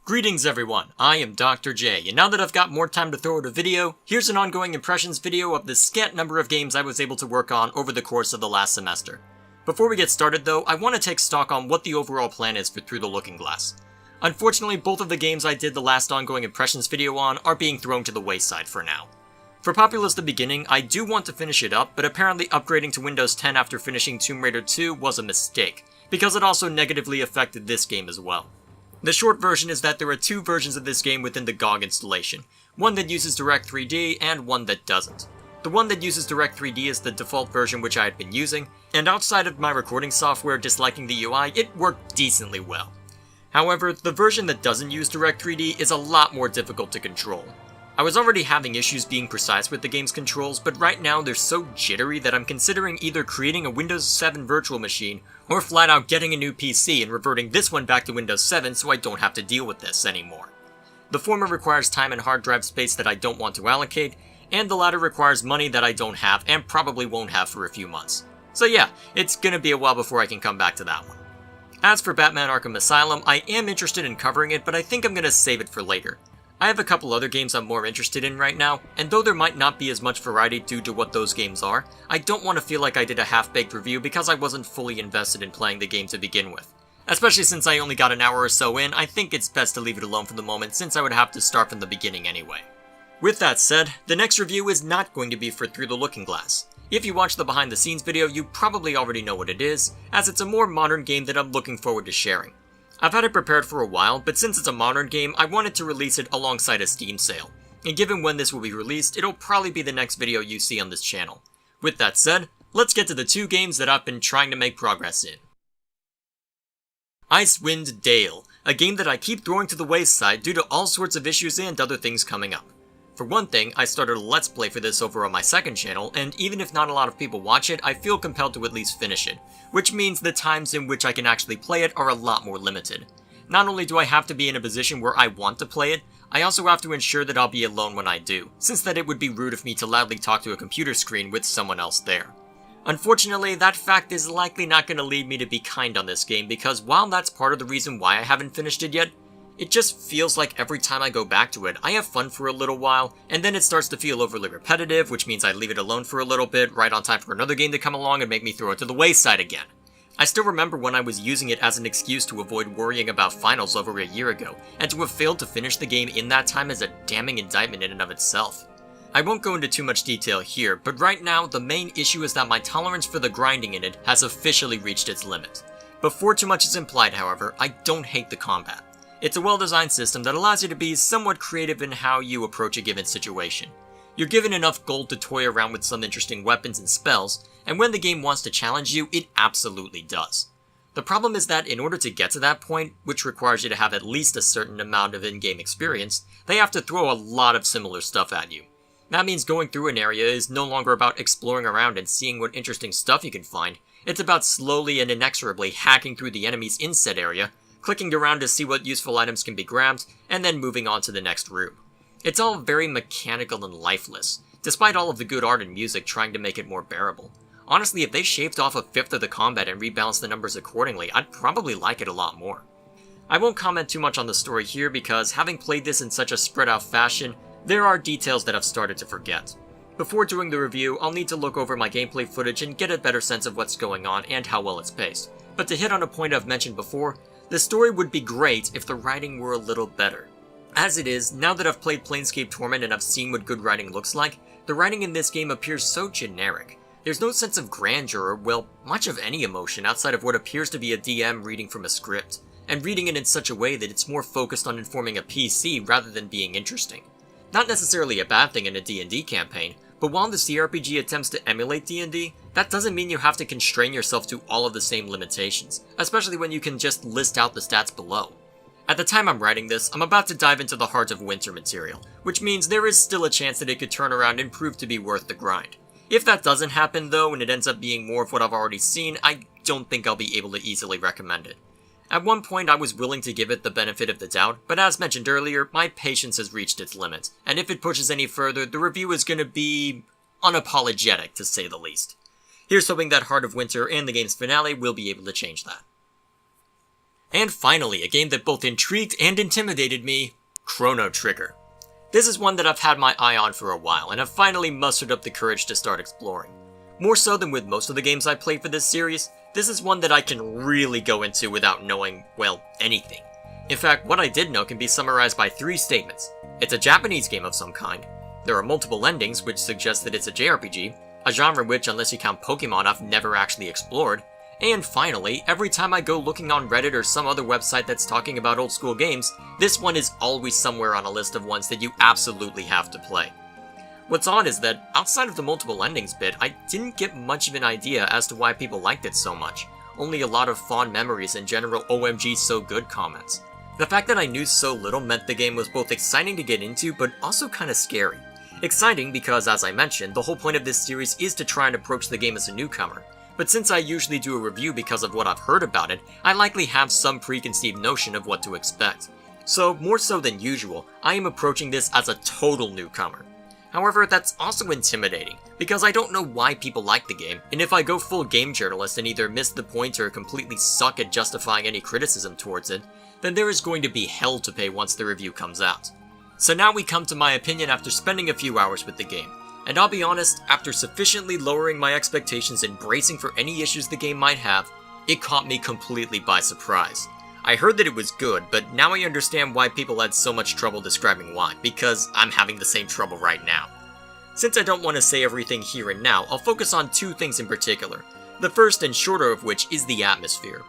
Greetings everyone, I am Dr. J, and now that I've got more time to throw out a video, here's an ongoing impressions video of the scant number of games I was able to work on over the course of the last semester. Before we get started though, I want to take stock on what the overall plan is for Through the Looking Glass. Unfortunately, both of the games I did the last ongoing impressions video on are being thrown to the wayside for now. For Populous the Beginning, I do want to finish it up, but apparently upgrading to Windows 10 after finishing Tomb Raider 2 was a mistake, because it also negatively affected this game as well. The short version is that there are two versions of this game within the GOG installation, one that uses Direct 3D and one that doesn't. The one that uses Direct 3D is the default version which I had been using, and outside of my recording software disliking the UI, it worked decently well. However, the version that doesn't use Direct 3D is a lot more difficult to control. I was already having issues being precise with the game's controls, but right now they're so jittery that I'm considering either creating a Windows 7 virtual machine, or flat out getting a new PC and reverting this one back to Windows 7 so I don't have to deal with this anymore. The former requires time and hard drive space that I don't want to allocate, and the latter requires money that I don't have and probably won't have for a few months. So yeah, it's gonna be a while before I can come back to that one. As for Batman Arkham Asylum, I am interested in covering it, but I think I'm gonna save it for later. I have a couple other games I'm more interested in right now, and though there might not be as much variety due to what those games are, I don't want to feel like I did a half-baked review because I wasn't fully invested in playing the game to begin with. Especially since I only got an hour or so in, I think it's best to leave it alone for the moment since I would have to start from the beginning anyway. With that said, the next review is not going to be for Through the Looking Glass. If you watched the behind the scenes video, you probably already know what it is, as it's a more modern game that I'm looking forward to sharing. I've had it prepared for a while, but since it's a modern game, I wanted to release it alongside a Steam sale. And given when this will be released, it'll probably be the next video you see on this channel. With that said, let's get to the two games that I've been trying to make progress in. Icewind Dale, a game that I keep throwing to the wayside due to all sorts of issues and other things coming up. For one thing, I started a Let's Play for this over on my second channel, and even if not a lot of people watch it, I feel compelled to at least finish it, which means the times in which I can actually play it are a lot more limited. Not only do I have to be in a position where I want to play it, I also have to ensure that I'll be alone when I do, since that it would be rude of me to loudly talk to a computer screen with someone else there. Unfortunately, that fact is likely not going to lead me to be kind on this game, because while that's part of the reason why I haven't finished it yet, it just feels like every time I go back to it, I have fun for a little while, and then it starts to feel overly repetitive, which means I leave it alone for a little bit, right on time for another game to come along and make me throw it to the wayside again. I still remember when I was using it as an excuse to avoid worrying about finals over a year ago, and to have failed to finish the game in that time is a damning indictment in and of itself. I won't go into too much detail here, but right now the main issue is that my tolerance for the grinding in it has officially reached its limit. Before too much is implied, however, I don't hate the combat. It's a well-designed system that allows you to be somewhat creative in how you approach a given situation. You're given enough gold to toy around with some interesting weapons and spells, and when the game wants to challenge you, it absolutely does. The problem is that in order to get to that point, which requires you to have at least a certain amount of in-game experience, they have to throw a lot of similar stuff at you. That means going through an area is no longer about exploring around and seeing what interesting stuff you can find, it's about slowly and inexorably hacking through the enemies in said area, clicking around to see what useful items can be grabbed, and then moving on to the next room. It's all very mechanical and lifeless, despite all of the good art and music trying to make it more bearable. Honestly, if they shaved off a fifth of the combat and rebalanced the numbers accordingly, I'd probably like it a lot more. I won't comment too much on the story here because, having played this in such a spread out fashion, there are details that I've started to forget. Before doing the review, I'll need to look over my gameplay footage and get a better sense of what's going on and how well it's paced. But to hit on a point I've mentioned before, the story would be great if the writing were a little better. As it is, now that I've played Planescape Torment and I've seen what good writing looks like, the writing in this game appears so generic. There's no sense of grandeur or, well, much of any emotion outside of what appears to be a DM reading from a script, and reading it in such a way that it's more focused on informing a PC rather than being interesting. Not necessarily a bad thing in a D&D campaign, but while the CRPG attempts to emulate D&D, that doesn't mean you have to constrain yourself to all of the same limitations, especially when you can just list out the stats below. At the time I'm writing this, I'm about to dive into the Heart of Winter material, which means there is still a chance that it could turn around and prove to be worth the grind. If that doesn't happen though, and it ends up being more of what I've already seen, I don't think I'll be able to easily recommend it. At one point I was willing to give it the benefit of the doubt, but as mentioned earlier, my patience has reached its limit, and if it pushes any further, the review is gonna be unapologetic, to say the least. Here's hoping that Heart of Winter and the game's finale will be able to change that. And finally, a game that both intrigued and intimidated me, Chrono Trigger. This is one that I've had my eye on for a while, and I've finally mustered up the courage to start exploring. More so than with most of the games I play for this series, this is one that I can really go into without knowing, well, anything. In fact, what I did know can be summarized by 3 statements. It's a Japanese game of some kind, there are multiple endings, which suggests that it's a JRPG, a genre which, unless you count Pokemon, I've never actually explored, and finally, every time I go looking on Reddit or some other website that's talking about old school games, this one is always somewhere on a list of ones that you absolutely have to play. What's odd is that, outside of the multiple endings bit, I didn't get much of an idea as to why people liked it so much, only a lot of fond memories and general OMG so good comments. The fact that I knew so little meant the game was both exciting to get into, but also kinda scary. Exciting because, as I mentioned, the whole point of this series is to try and approach the game as a newcomer, but since I usually do a review because of what I've heard about it, I likely have some preconceived notion of what to expect. So, more so than usual, I am approaching this as a total newcomer. However, that's also intimidating, because I don't know why people like the game, and if I go full game journalist and either miss the point or completely suck at justifying any criticism towards it, then there is going to be hell to pay once the review comes out. So now we come to my opinion after spending a few hours with the game, and I'll be honest, after sufficiently lowering my expectations and bracing for any issues the game might have, it caught me completely by surprise. I heard that it was good, but now I understand why people had so much trouble describing why, because I'm having the same trouble right now. Since I don't want to say everything here and now, I'll focus on 2 things in particular, the first and shorter of which is the atmosphere.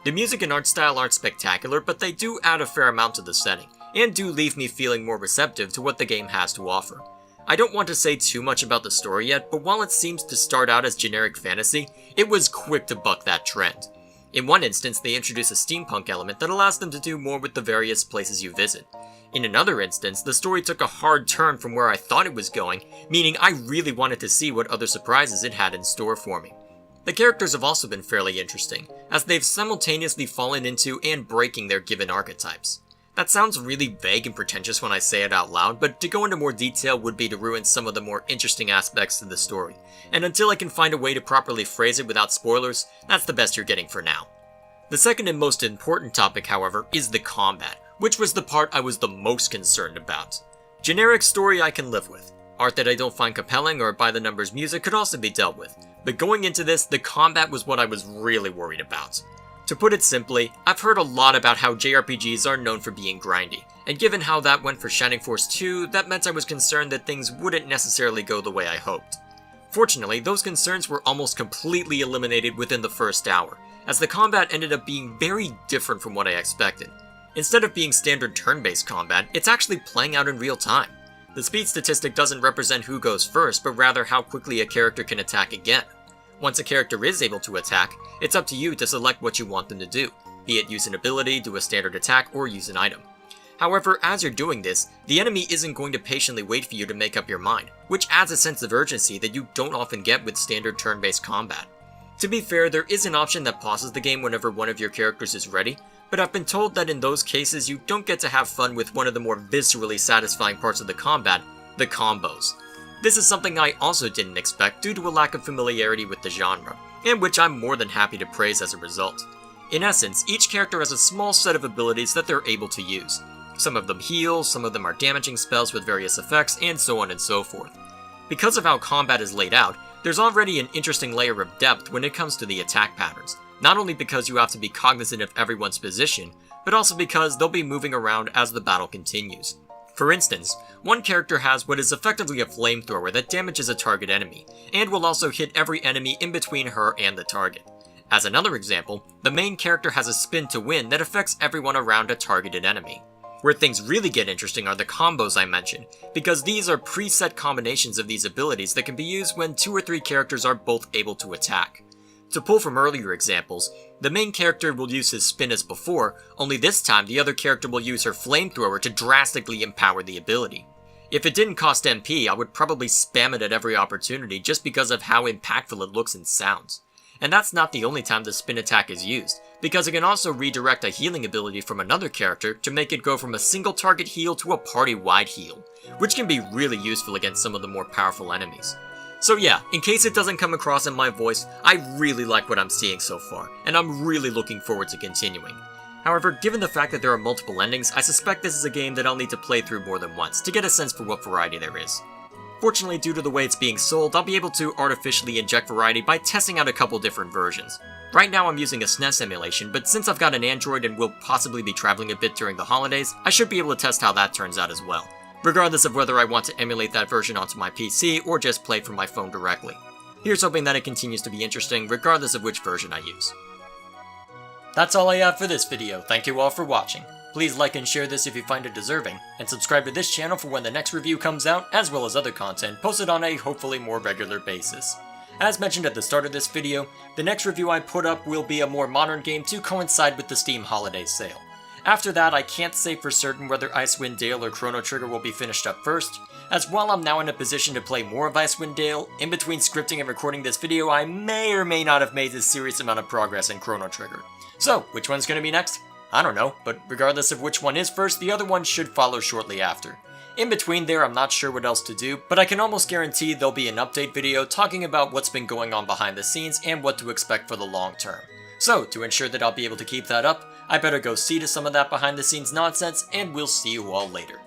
The music and art style aren't spectacular, but they do add a fair amount to the setting, and do leave me feeling more receptive to what the game has to offer. I don't want to say too much about the story yet, but while it seems to start out as generic fantasy, it was quick to buck that trend. In one instance, they introduce a steampunk element that allows them to do more with the various places you visit. In another instance, the story took a hard turn from where I thought it was going, meaning I really wanted to see what other surprises it had in store for me. The characters have also been fairly interesting, as they've simultaneously fallen into and breaking their given archetypes. That sounds really vague and pretentious when I say it out loud, but to go into more detail would be to ruin some of the more interesting aspects to the story, and until I can find a way to properly phrase it without spoilers, that's the best you're getting for now. The second and most important topic, however, is the combat, which was the part I was the most concerned about. Generic story I can live with. Art that I don't find compelling or by-the-numbers music could also be dealt with, but going into this, the combat was what I was really worried about. To put it simply, I've heard a lot about how JRPGs are known for being grindy, and given how that went for Shining Force 2, that meant I was concerned that things wouldn't necessarily go the way I hoped. Fortunately, those concerns were almost completely eliminated within the first hour, as the combat ended up being very different from what I expected. Instead of being standard turn-based combat, it's actually playing out in real time. The speed statistic doesn't represent who goes first, but rather how quickly a character can attack again. Once a character is able to attack, it's up to you to select what you want them to do, be it use an ability, do a standard attack, or use an item. However, as you're doing this, the enemy isn't going to patiently wait for you to make up your mind, which adds a sense of urgency that you don't often get with standard turn-based combat. To be fair, there is an option that pauses the game whenever one of your characters is ready, but I've been told that in those cases you don't get to have fun with one of the more viscerally satisfying parts of the combat, the combos. This is something I also didn't expect due to a lack of familiarity with the genre, and which I'm more than happy to praise as a result. In essence, each character has a small set of abilities that they're able to use. Some of them heal, some of them are damaging spells with various effects, and so on and so forth. Because of how combat is laid out, there's already an interesting layer of depth when it comes to the attack patterns, not only because you have to be cognizant of everyone's position, but also because they'll be moving around as the battle continues. For instance, one character has what is effectively a flamethrower that damages a target enemy, and will also hit every enemy in between her and the target. As another example, the main character has a spin to win that affects everyone around a targeted enemy. Where things really get interesting are the combos I mentioned, because these are preset combinations of these abilities that can be used when 2 or 3 characters are both able to attack. To pull from earlier examples, the main character will use his spin as before, only this time the other character will use her flamethrower to drastically empower the ability. If it didn't cost MP, I would probably spam it at every opportunity just because of how impactful it looks and sounds. And that's not the only time the spin attack is used, because it can also redirect a healing ability from another character to make it go from a single target heal to a party-wide heal, which can be really useful against some of the more powerful enemies. So yeah, in case it doesn't come across in my voice, I really like what I'm seeing so far, and I'm really looking forward to continuing. However, given the fact that there are multiple endings, I suspect this is a game that I'll need to play through more than once to get a sense for what variety there is. Fortunately, due to the way it's being sold, I'll be able to artificially inject variety by testing out a couple different versions. Right now I'm using a SNES emulation, but since I've got an Android and will possibly be traveling a bit during the holidays, I should be able to test how that turns out as well, regardless of whether I want to emulate that version onto my PC or just play from my phone directly. Here's hoping that it continues to be interesting, regardless of which version I use. That's all I have for this video. Thank you all for watching. Please like and share this if you find it deserving, and subscribe to this channel for when the next review comes out, as well as other content posted on a hopefully more regular basis. As mentioned at the start of this video, the next review I put up will be a more modern game to coincide with the Steam holiday sale. After that, I can't say for certain whether Icewind Dale or Chrono Trigger will be finished up first, as while I'm now in a position to play more of Icewind Dale, in between scripting and recording this video I may or may not have made a serious amount of progress in Chrono Trigger. So, which one's gonna be next? I don't know, but regardless of which one is first, the other one should follow shortly after. In between there, I'm not sure what else to do, but I can almost guarantee there'll be an update video talking about what's been going on behind the scenes and what to expect for the long term. So, to ensure that I'll be able to keep that up, I better go see to some of that behind the scenes nonsense, and we'll see you all later.